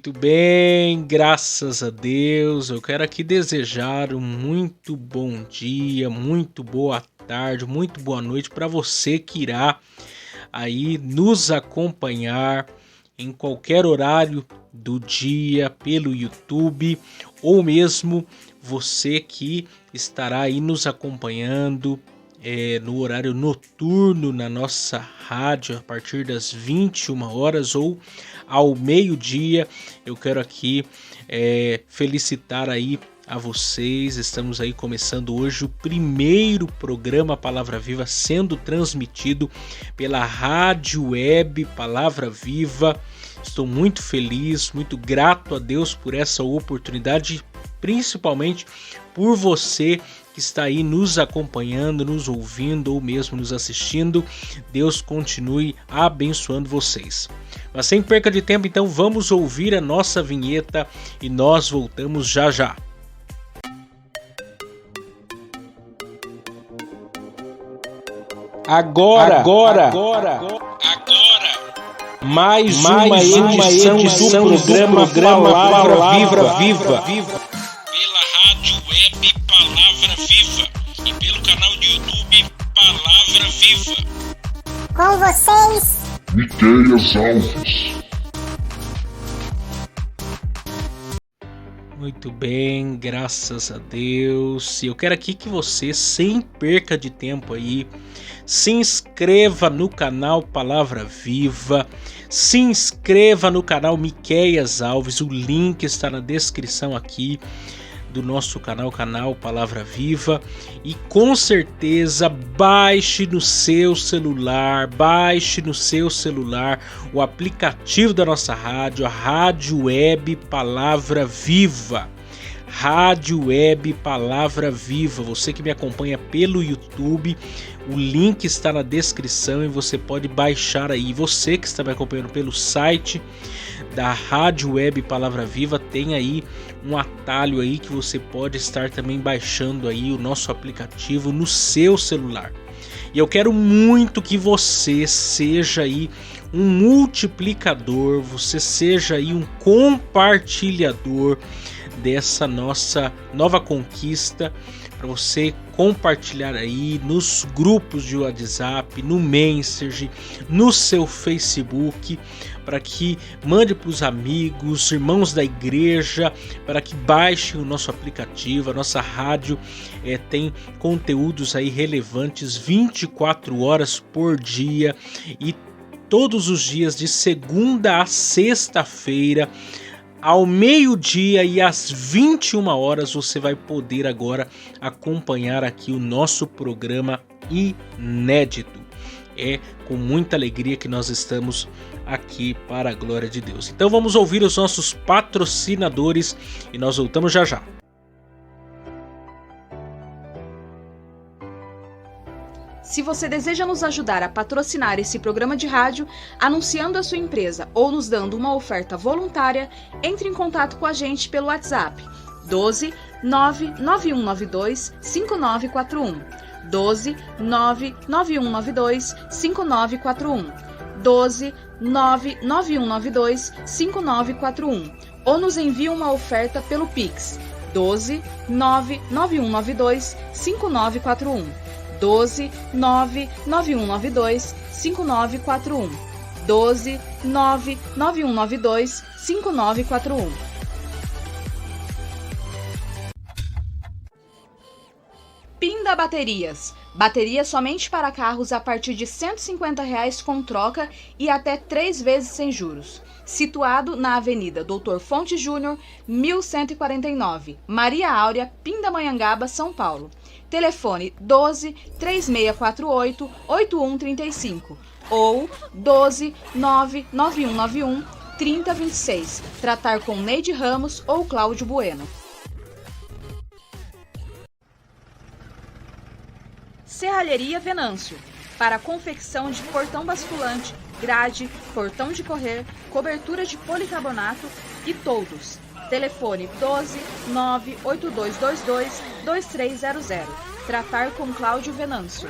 Muito bem, graças a Deus. Eu quero aqui desejar um muito bom dia, muito boa tarde, muito boa noite para você que irá aí nos acompanhar em qualquer horário do dia pelo YouTube, ou mesmo você que estará aí nos acompanhando no horário noturno na nossa rádio a partir das 21 horas ou ao meio-dia. Eu quero aqui felicitar aí a vocês. Estamos aí começando hoje o primeiro programa Palavra Viva sendo transmitido pela Rádio Web Palavra Viva. Estou muito feliz, muito grato a Deus por essa oportunidade, principalmente por você que está aí nos acompanhando, nos ouvindo ou mesmo nos assistindo. Deus continue abençoando vocês. Mas sem perca de tempo, então vamos ouvir a nossa vinheta e nós voltamos já já. Agora. Mais uma edição do programa Palavra Viva. Pela Rádio Web Palavra Viva e pelo canal do YouTube Palavra Viva. Com vocês, Miqueias Alves. Muito bem, graças a Deus. E eu quero aqui que você, sem perca de tempo aí, se inscreva no canal Palavra Viva, se inscreva no canal Miqueias Alves, o link está na descrição aqui do nosso canal Palavra Viva, e com certeza baixe no seu celular o aplicativo da nossa rádio, a Rádio Web Palavra Viva. Rádio Web Palavra Viva. Você que me acompanha pelo YouTube, o link está na descrição e você pode baixar aí. Você que está me acompanhando pelo site da Rádio Web Palavra Viva, tem aí um atalho aí que você pode estar também baixando aí o nosso aplicativo no seu celular. E eu quero muito que você seja aí um multiplicador, você seja aí um compartilhador dessa nossa nova conquista, para você compartilhar aí nos grupos de WhatsApp, no Messenger, no seu Facebook, para que mande para os amigos, irmãos da igreja, para que baixem o nosso aplicativo. A nossa rádio tem conteúdos aí relevantes 24 horas por dia e todos os dias de segunda a sexta-feira, ao meio-dia e às 21 horas você vai poder agora acompanhar aqui o nosso programa inédito. É com muita alegria que nós estamos aqui para a glória de Deus. Então vamos ouvir os nossos patrocinadores e nós voltamos já já. Se você deseja nos ajudar a patrocinar esse programa de rádio, anunciando a sua empresa ou nos dando uma oferta voluntária, entre em contato com a gente pelo WhatsApp 12 99192 5941, 12 99192 5941, 12 99192 5941, ou nos envie uma oferta pelo Pix 12 99192 5941, 12 99192 5941, 12 99192 5941. Pinda Baterias. Baterias somente para carros a partir de R$ 150 com troca e até 3 vezes sem juros. Situado na Avenida Doutor Fonte Júnior, 1149, Maria Áurea, Pindamonhangaba, São Paulo. Telefone 12 3648 8135 ou 12 99191 3026. Tratar com Neide Ramos ou Cláudio Bueno. Serralheria Venâncio. Para a confecção de portão basculante, grade, portão de correr, cobertura de policarbonato e toldos. Telefone 12 98222 2300. Tratar com Cláudio Venâncio.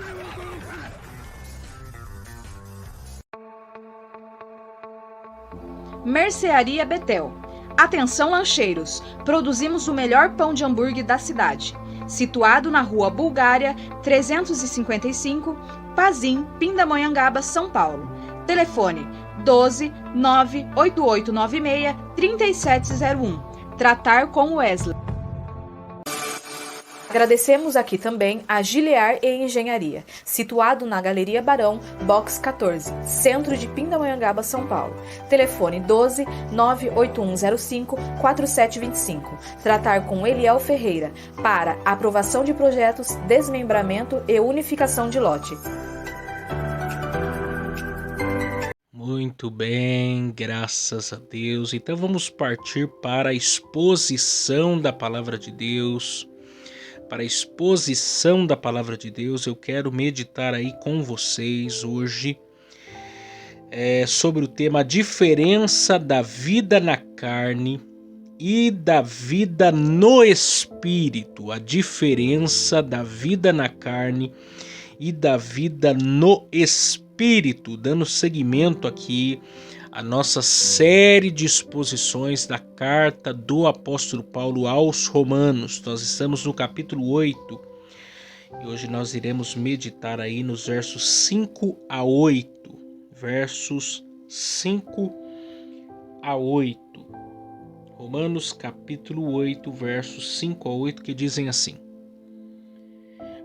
Mercearia Betel. Atenção lancheiros, produzimos o melhor pão de hambúrguer da cidade. Situado na Rua Bulgária, 355, Pazim, Pindamonhangaba, São Paulo. Telefone 12 98896 3701. Tratar com Wesley. Agradecemos aqui também a Gilear e Engenharia, situado na Galeria Barão, Box 14, centro de Pindamonhangaba, São Paulo. Telefone 12 98105 4725. Tratar com Eliel Ferreira para aprovação de projetos, desmembramento e unificação de lote. Muito bem, graças a Deus. Então vamos partir para a exposição da palavra de Deus. Para a exposição da palavra de Deus, eu quero meditar aí com vocês hoje sobre o tema: a diferença da vida na carne e da vida no espírito. A diferença da vida na carne e da vida no espírito, dando seguimento aqui à nossa série de exposições da carta do apóstolo Paulo aos Romanos. Nós estamos no capítulo 8 e hoje nós iremos meditar aí nos versos 5 a 8. Versos 5 a 8. Romanos capítulo 8, versos 5 a 8, que dizem assim: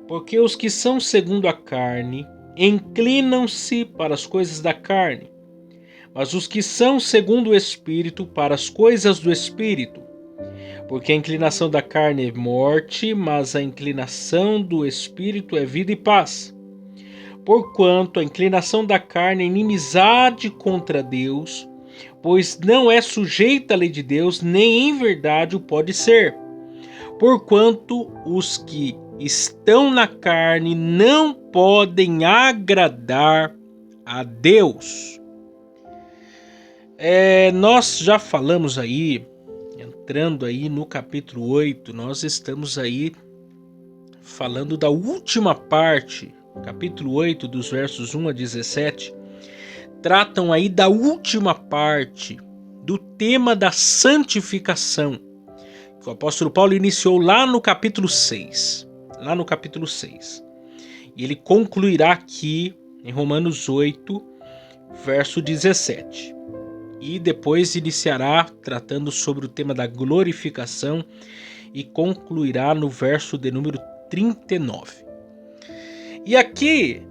Porque os que são segundo a carne inclinam-se para as coisas da carne, mas os que são segundo o Espírito para as coisas do Espírito. Porque a inclinação da carne é morte, mas a inclinação do Espírito é vida e paz. Porquanto a inclinação da carne é inimizade contra Deus, pois não é sujeita à lei de Deus, nem em verdade o pode ser. Porquanto os que estão na carne não podem agradar a Deus. Nós já falamos aí, entrando aí no capítulo 8, nós estamos aí falando da última parte, capítulo 8, dos versos 1 a 17, tratam aí da última parte do tema da santificação, que o apóstolo Paulo iniciou lá no capítulo 6. E ele concluirá aqui em Romanos 8, verso 17. E depois iniciará tratando sobre o tema da glorificação e concluirá no verso de número 39. E aqui,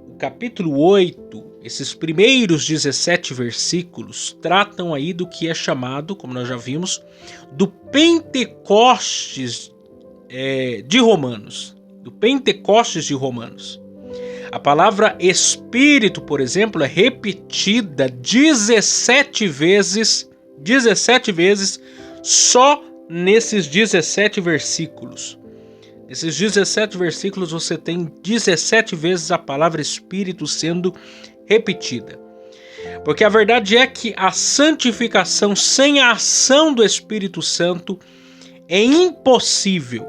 o capítulo 8, esses primeiros 17 versículos tratam aí do que é chamado, como nós já vimos, do Pentecostes de Romanos. Do Pentecostes de Romanos. A palavra Espírito, por exemplo, é repetida 17 vezes só nesses 17 versículos. Nesses 17 versículos você tem 17 vezes a palavra Espírito sendo repetida. Porque a verdade é que a santificação sem a ação do Espírito Santo é impossível.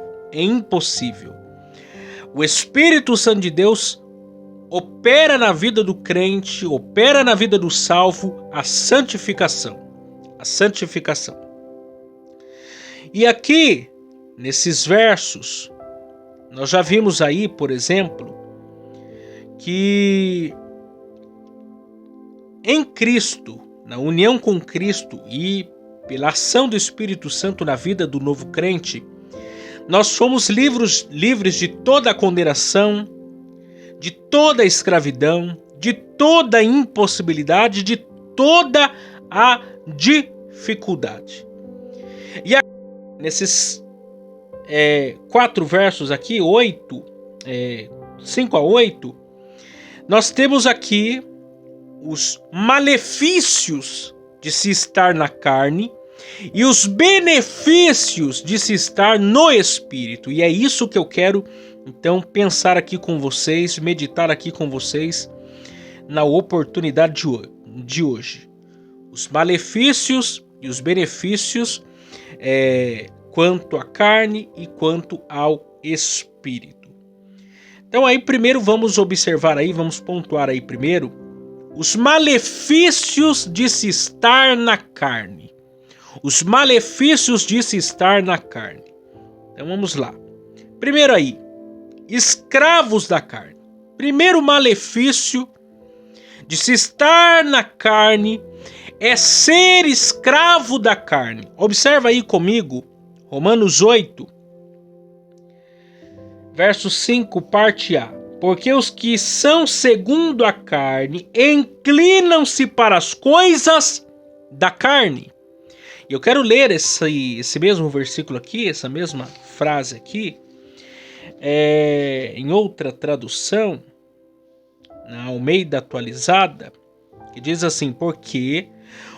O Espírito Santo de Deus opera na vida do crente, opera na vida do salvo a santificação. E aqui, nesses versos, nós já vimos aí, por exemplo, que em Cristo, na união com Cristo e pela ação do Espírito Santo na vida do novo crente, nós fomos livres de toda a condenação, de toda a escravidão, de toda a impossibilidade, de toda a dificuldade. E nesses 4 versos aqui, 5 a 8, nós temos aqui os malefícios de se estar na carne e os benefícios de se estar no Espírito. E é isso que eu quero, então, pensar aqui com vocês, meditar aqui com vocês na oportunidade de hoje. Os malefícios e os benefícios quanto à carne e quanto ao Espírito. Então aí primeiro vamos observar aí, vamos pontuar aí primeiro os malefícios de se estar na carne. Os malefícios de se estar na carne. Então vamos lá. Primeiro aí, escravos da carne. Primeiro malefício de se estar na carne é ser escravo da carne. Observa aí comigo, Romanos 8, verso 5, parte A. Porque os que são segundo a carne inclinam-se para as coisas da carne. E eu quero ler esse mesmo versículo aqui, essa mesma frase aqui, em outra tradução, na Almeida atualizada, que diz assim: porque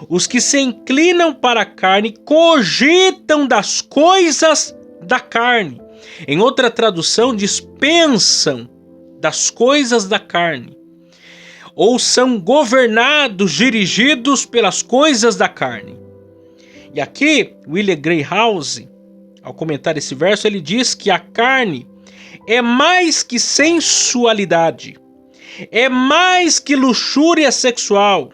os que se inclinam para a carne cogitam das coisas da carne. Em outra tradução diz: pensam das coisas da carne, ou são governados, dirigidos pelas coisas da carne. E aqui, William Greyhouse, ao comentar esse verso, ele diz que a carne é mais que sensualidade, é mais que luxúria sexual,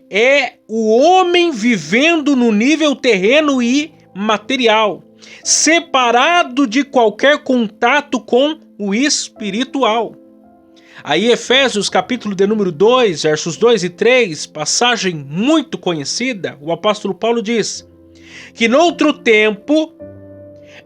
é o homem vivendo no nível terreno e material, separado de qualquer contato com o espiritual. Aí Efésios capítulo de número 2, versos 2 e 3, passagem muito conhecida, o apóstolo Paulo diz que noutro tempo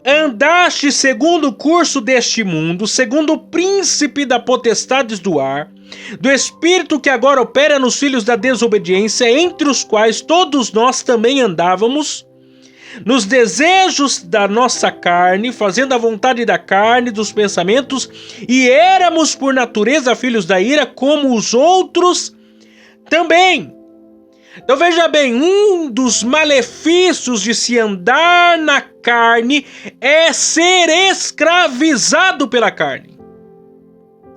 andaste segundo o curso deste mundo, segundo o príncipe da potestades do ar, do espírito que agora opera nos filhos da desobediência, entre os quais todos nós também andávamos, nos desejos da nossa carne, fazendo a vontade da carne, dos pensamentos, e éramos por natureza filhos da ira, como os outros também. Então veja bem, um dos malefícios de se andar na carne é ser escravizado pela carne.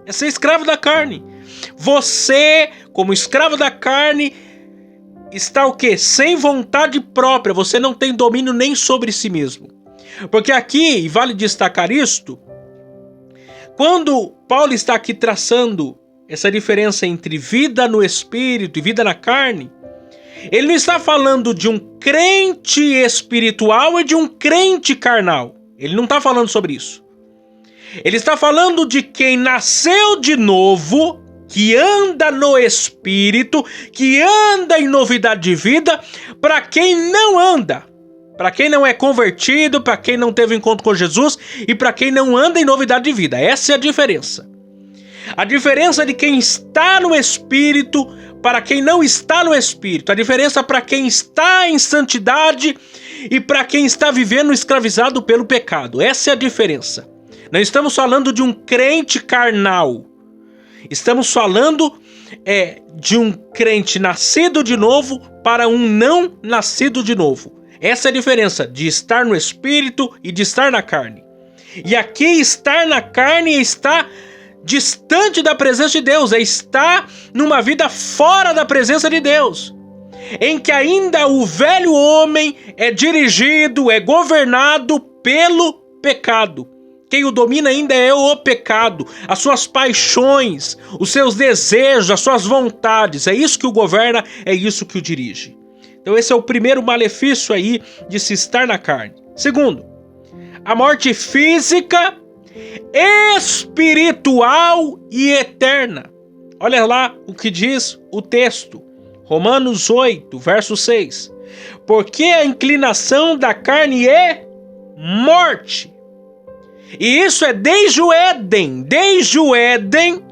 É ser escravo da carne. Você, como escravo da carne, está o quê? Sem vontade própria. Você não tem domínio nem sobre si mesmo. Porque aqui, e vale destacar isto, quando Paulo está aqui traçando essa diferença entre vida no espírito e vida na carne, ele não está falando de um crente espiritual e de um crente carnal. Ele não está falando sobre isso. Ele está falando de quem nasceu de novo, que anda no espírito, que anda em novidade de vida, para quem não anda, para quem não é convertido, para quem não teve encontro com Jesus e para quem não anda em novidade de vida. Essa é a diferença. A diferença de quem está no espírito para quem não está no espírito. A diferença para quem está em santidade e para quem está vivendo escravizado pelo pecado. Essa é a diferença. Não estamos falando de um crente carnal. Estamos falando de um crente nascido de novo para um não nascido de novo. Essa é a diferença de estar no espírito e de estar na carne. E aqui estar na carne está distante da presença de Deus, está numa vida fora da presença de Deus, em que ainda o velho homem é dirigido, é governado pelo pecado. Quem o domina ainda é o pecado, as suas paixões, os seus desejos, as suas vontades. É isso que o governa, é isso que o dirige. Então esse é o primeiro malefício aí de se estar na carne. Segundo, a morte física, espiritual e eterna. Olha lá o que diz o texto. Romanos 8, verso 6. Porque a inclinação da carne é morte. E isso é desde o Éden. Desde o Éden,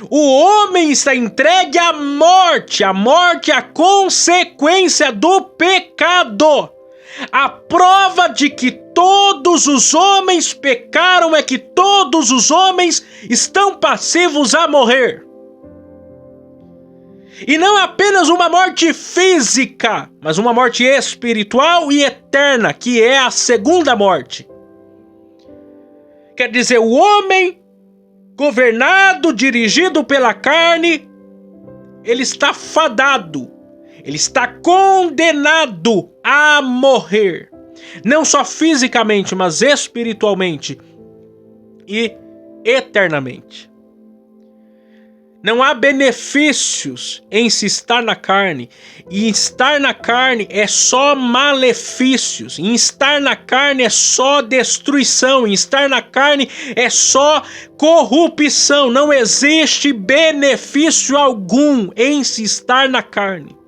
o homem está entregue à morte. A morte é a consequência do pecado. A prova de que todos os homens pecaram é que todos os homens estão passivos a morrer. E não apenas uma morte física, mas uma morte espiritual e eterna, que é a segunda morte. Quer dizer, o homem governado, dirigido pela carne, ele está fadado, ele está condenado a morrer. Não só fisicamente, mas espiritualmente e eternamente. Não há benefícios em se estar na carne. E estar na carne é só malefícios. Em estar na carne é só destruição. Em estar na carne é só corrupção. Não existe benefício algum em se estar na carne.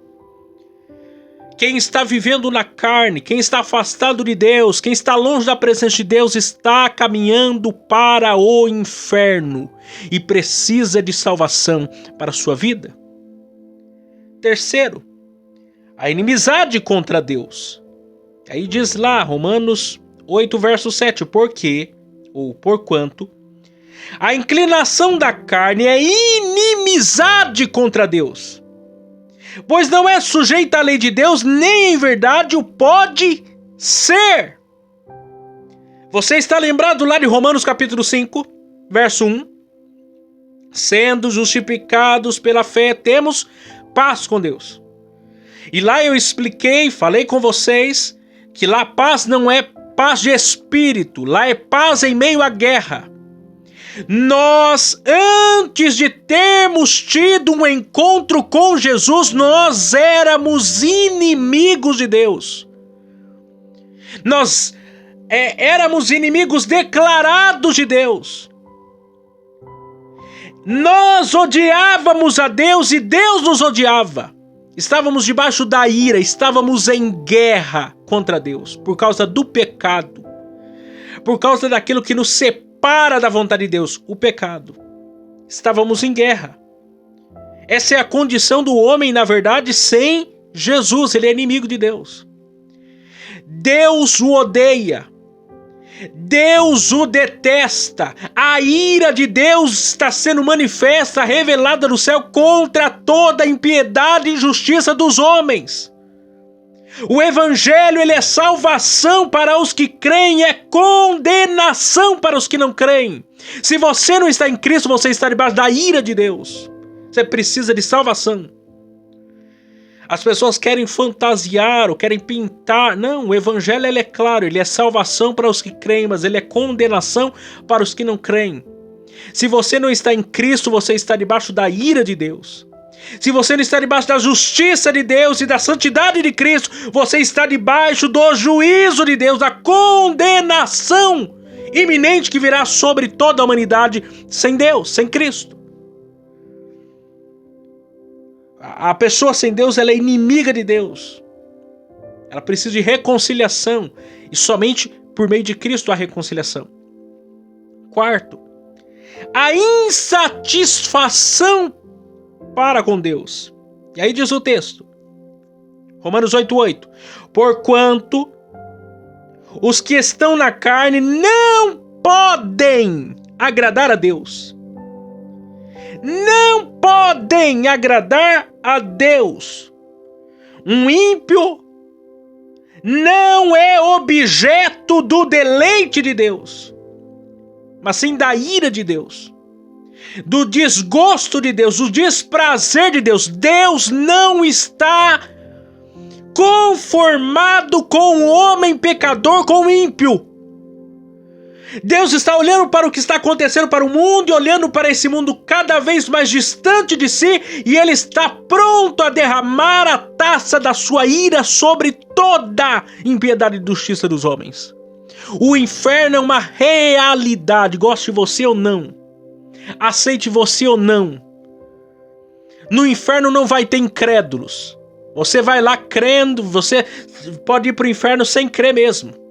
Quem está vivendo na carne, quem está afastado de Deus, quem está longe da presença de Deus, está caminhando para o inferno e precisa de salvação para a sua vida. Terceiro, a inimizade contra Deus. Aí diz lá, Romanos 8, verso 7, porque, ou porquanto, a inclinação da carne é inimizade contra Deus. Pois não é sujeita à lei de Deus, nem em verdade o pode ser. Você está lembrado lá de Romanos capítulo 5, verso 1? Sendo justificados pela fé, temos paz com Deus. E lá eu expliquei, falei com vocês, que lá paz não é paz de espírito, lá é paz em meio à guerra. Nós, antes de termos tido um encontro com Jesus, nós éramos inimigos de Deus. Nós éramos inimigos declarados de Deus. Nós odiávamos a Deus e Deus nos odiava. Estávamos debaixo da ira, estávamos em guerra contra Deus, por causa do pecado, por causa daquilo que nos separa da vontade de Deus, o pecado. Estávamos em guerra. Essa é a condição do homem, na verdade, sem Jesus. Ele é inimigo de Deus. Deus o odeia. Deus o detesta. A ira de Deus está sendo manifesta, revelada no céu contra toda a impiedade e injustiça dos homens. O evangelho, ele é salvação para os que creem, é condenação para os que não creem. Se você não está em Cristo, você está debaixo da ira de Deus. Você precisa de salvação. As pessoas querem fantasiar ou querem pintar. Não, o evangelho, ele é claro, ele é salvação para os que creem, mas ele é condenação para os que não creem. Se você não está em Cristo, você está debaixo da ira de Deus. Se você não está debaixo da justiça de Deus e da santidade de Cristo, você está debaixo do juízo de Deus, da condenação iminente que virá sobre toda a humanidade sem Deus, sem Cristo. A pessoa sem Deus, ela é inimiga de Deus. Ela precisa de reconciliação e somente por meio de Cristo há reconciliação. Quarto, a insatisfação para com Deus. E aí diz o texto, Romanos 8:8, porquanto os que estão na carne não podem agradar a Deus. Não podem agradar a Deus. Um ímpio não é objeto do deleite de Deus, mas sim da ira de Deus, do desgosto de Deus, do desprazer de Deus. Deus não está conformado com o homem pecador, com o ímpio. Deus está olhando para o que está acontecendo para o mundo e olhando para esse mundo cada vez mais distante de si, e Ele está pronto a derramar a taça da sua ira sobre toda a impiedade e justiça dos homens. O inferno é uma realidade, goste você ou não, aceite você ou não. No inferno não vai ter incrédulos. Você vai lá crendo, você pode ir para o inferno sem crer mesmo.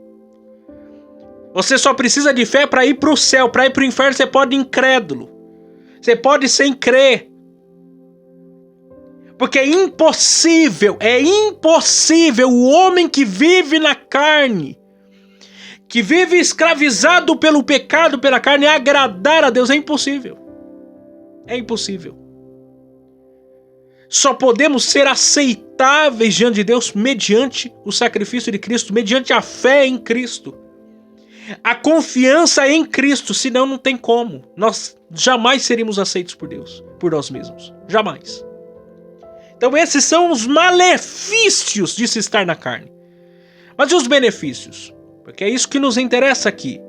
Você só precisa de fé para ir para o céu. Para ir para o inferno você pode ir incrédulo. Você pode ir sem crer. Porque é impossível o homem que vive na carne, que vive escravizado pelo pecado, pela carne, agradar a Deus. É impossível. É impossível. Só podemos ser aceitáveis diante de Deus mediante o sacrifício de Cristo, mediante a fé em Cristo. A confiança em Cristo, senão não tem como. Nós jamais seríamos aceitos por Deus, por nós mesmos. Jamais. Então esses são os malefícios de se estar na carne. Mas e os benefícios? Porque é isso que nos interessa aqui.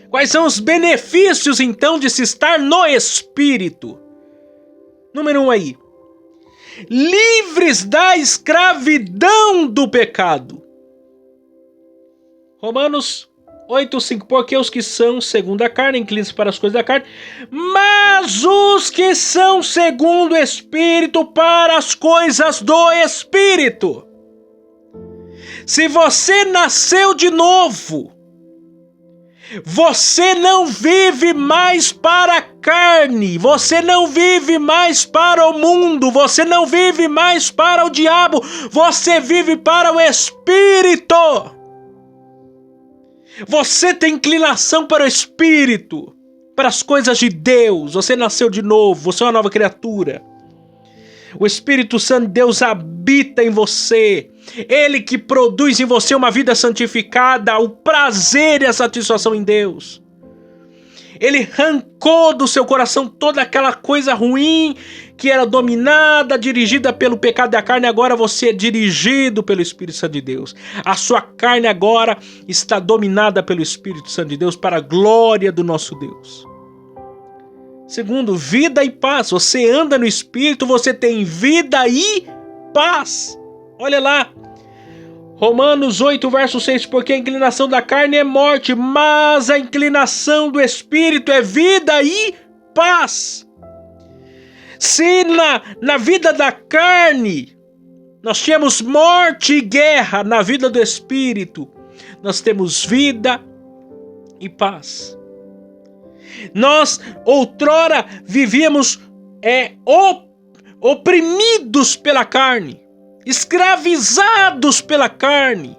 Quais são os benefícios então de se estar no Espírito? Número 1 aí. Livres da escravidão do pecado. Romanos 8:5. Porque os que são segundo a carne, inclinam-se para as coisas da carne, mas os que são segundo o Espírito, para as coisas do Espírito. Se você nasceu de novo, você não vive mais para a carne, você não vive mais para o mundo, você não vive mais para o diabo, você vive para o Espírito. Você tem inclinação para o Espírito, para as coisas de Deus. Você nasceu de novo, você é uma nova criatura. O Espírito Santo de Deus habita em você. Ele que produz em você uma vida santificada, o prazer e a satisfação em Deus. Ele arrancou do seu coração toda aquela coisa ruim que era dominada, dirigida pelo pecado da carne. Agora você é dirigido pelo Espírito Santo de Deus. A sua carne agora está dominada pelo Espírito Santo de Deus para a glória do nosso Deus. Segundo, vida e paz. Você anda no Espírito, você tem vida e paz. Olha lá. Romanos 8, verso 6. Porque a inclinação da carne é morte, mas a inclinação do Espírito é vida e paz. Se na vida da carne nós tínhamos morte e guerra, na vida do Espírito nós temos vida e paz. Nós outrora vivíamos oprimidos pela carne, escravizados pela carne,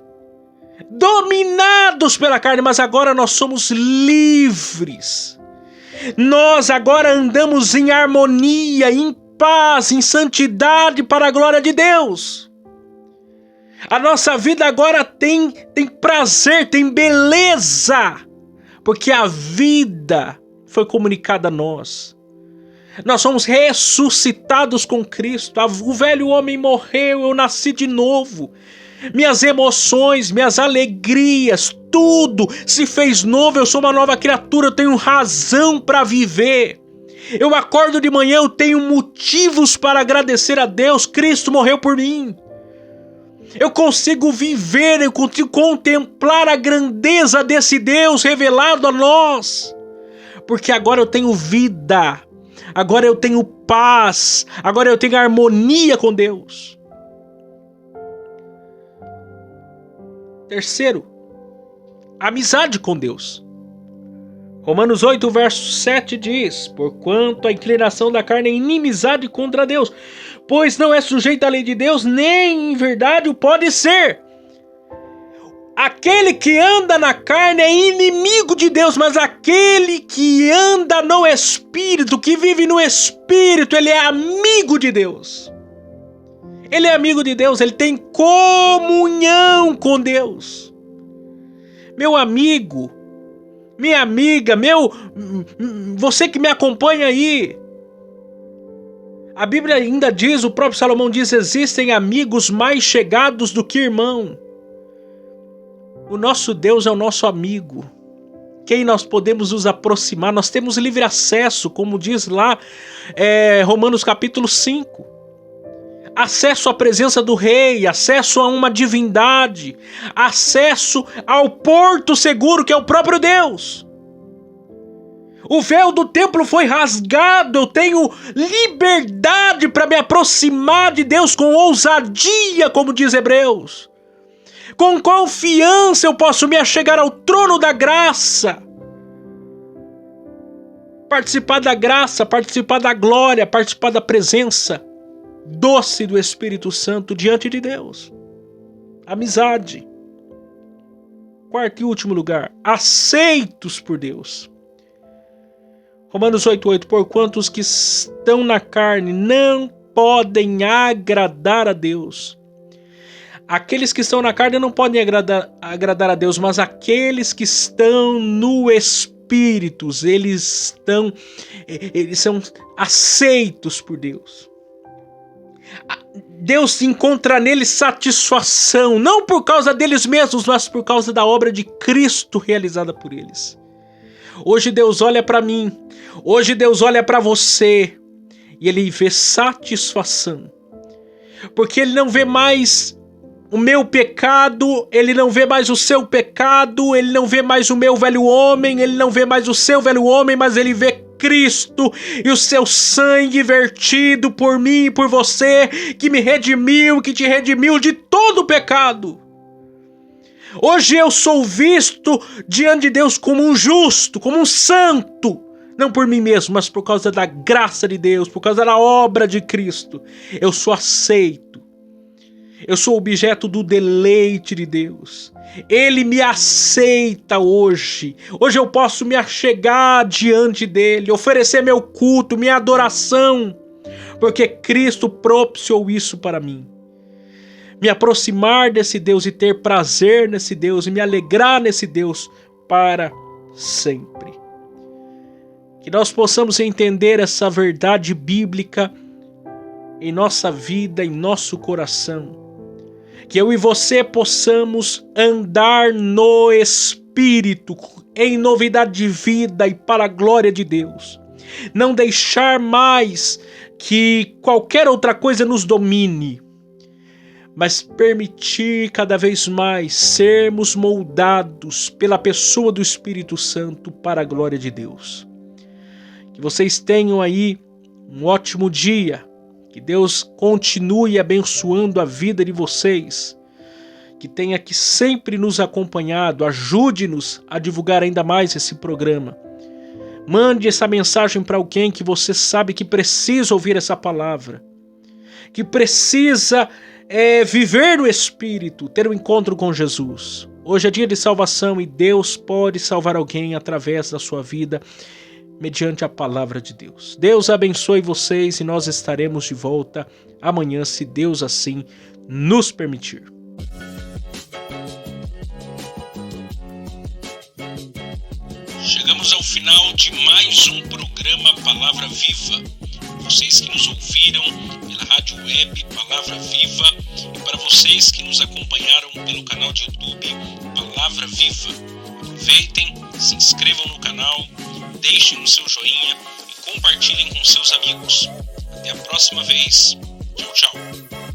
dominados pela carne, mas agora nós somos livres. Nós agora andamos em harmonia, em paz, em santidade para a glória de Deus. A nossa vida agora tem prazer, tem beleza, porque a vida foi comunicada a nós. Nós somos ressuscitados com Cristo. O velho homem morreu, eu nasci de novo. Minhas emoções, minhas alegrias, tudo se fez novo. Eu sou uma nova criatura, eu tenho razão para viver. Eu acordo de manhã, eu tenho motivos para agradecer a Deus. Cristo morreu por mim. Eu consigo viver, eu consigo contemplar a grandeza desse Deus revelado a nós. Porque agora eu tenho vida, agora eu tenho paz, agora eu tenho harmonia com Deus. Terceiro, amizade com Deus. Romanos 8, verso 7 diz: porquanto a inclinação da carne é inimizade contra Deus, pois não é sujeita à lei de Deus, nem em verdade o pode ser. Aquele que anda na carne é inimigo de Deus, mas aquele que anda no Espírito, que vive no Espírito, ele é amigo de Deus. Ele é amigo de Deus, ele tem comunhão com Deus. Meu amigo, minha amiga, você que me acompanha aí, a Bíblia ainda diz, o próprio Salomão diz, existem amigos mais chegados do que irmão. O nosso Deus é o nosso amigo, quem nós podemos nos aproximar. Nós temos livre acesso, como diz lá Romanos capítulo 5. Acesso à presença do rei, acesso a uma divindade, acesso ao porto seguro que é o próprio Deus. O véu do templo foi rasgado, eu tenho liberdade para me aproximar de Deus com ousadia, como diz Hebreus. Com confiança eu posso me achegar ao trono da graça. Participar da graça, participar da glória, participar da presença doce do Espírito Santo diante de Deus. Amizade. Quarto e último lugar, aceitos por Deus. Romanos 8:8, porquanto os que estão na carne não podem agradar a Deus. Aqueles que estão na carne não podem agradar a Deus, mas aqueles que estão no Espírito, eles são aceitos por Deus. Deus encontra neles satisfação, não por causa deles mesmos, mas por causa da obra de Cristo realizada por eles. Hoje Deus olha para mim, hoje Deus olha para você, e ele vê satisfação. Porque ele não vê mais o meu pecado, ele não vê mais o seu pecado, ele não vê mais o meu velho homem, ele não vê mais o seu velho homem, mas ele vê Cristo e o seu sangue vertido por mim e por você, que me redimiu, que te redimiu de todo o pecado. Hoje eu sou visto diante de Deus como um justo, como um santo, não por mim mesmo, mas por causa da graça de Deus, por causa da obra de Cristo. Eu sou aceito. Eu sou objeto do deleite de Deus. Ele me aceita hoje. Hoje eu posso me achegar diante dele, oferecer meu culto, minha adoração, porque Cristo propiciou isso para mim. Me aproximar desse Deus e ter prazer nesse Deus e me alegrar nesse Deus para sempre. Que nós possamos entender essa verdade bíblica em nossa vida, em nosso coração. Que eu e você possamos andar no Espírito, em novidade de vida e para a glória de Deus. Não deixar mais que qualquer outra coisa nos domine, mas permitir cada vez mais sermos moldados pela pessoa do Espírito Santo para a glória de Deus. Que vocês tenham aí um ótimo dia. Que Deus continue abençoando a vida de vocês. Que tenha aqui sempre nos acompanhado. Ajude-nos a divulgar ainda mais esse programa. Mande essa mensagem para alguém que você sabe que precisa ouvir essa palavra. Que precisa viver no Espírito, ter um encontro com Jesus. Hoje é dia de salvação e Deus pode salvar alguém através da sua vida, mediante a palavra de Deus. Deus abençoe vocês e nós estaremos de volta amanhã, se Deus assim nos permitir. Chegamos ao final de mais um programa Palavra Viva. Vocês que nos ouviram pela rádio web Palavra Viva e para vocês que nos acompanharam pelo canal de YouTube Palavra Viva. Aproveitem, se inscrevam no canal, deixem o seu joinha e compartilhem com seus amigos. Até a próxima vez. Tchau, tchau.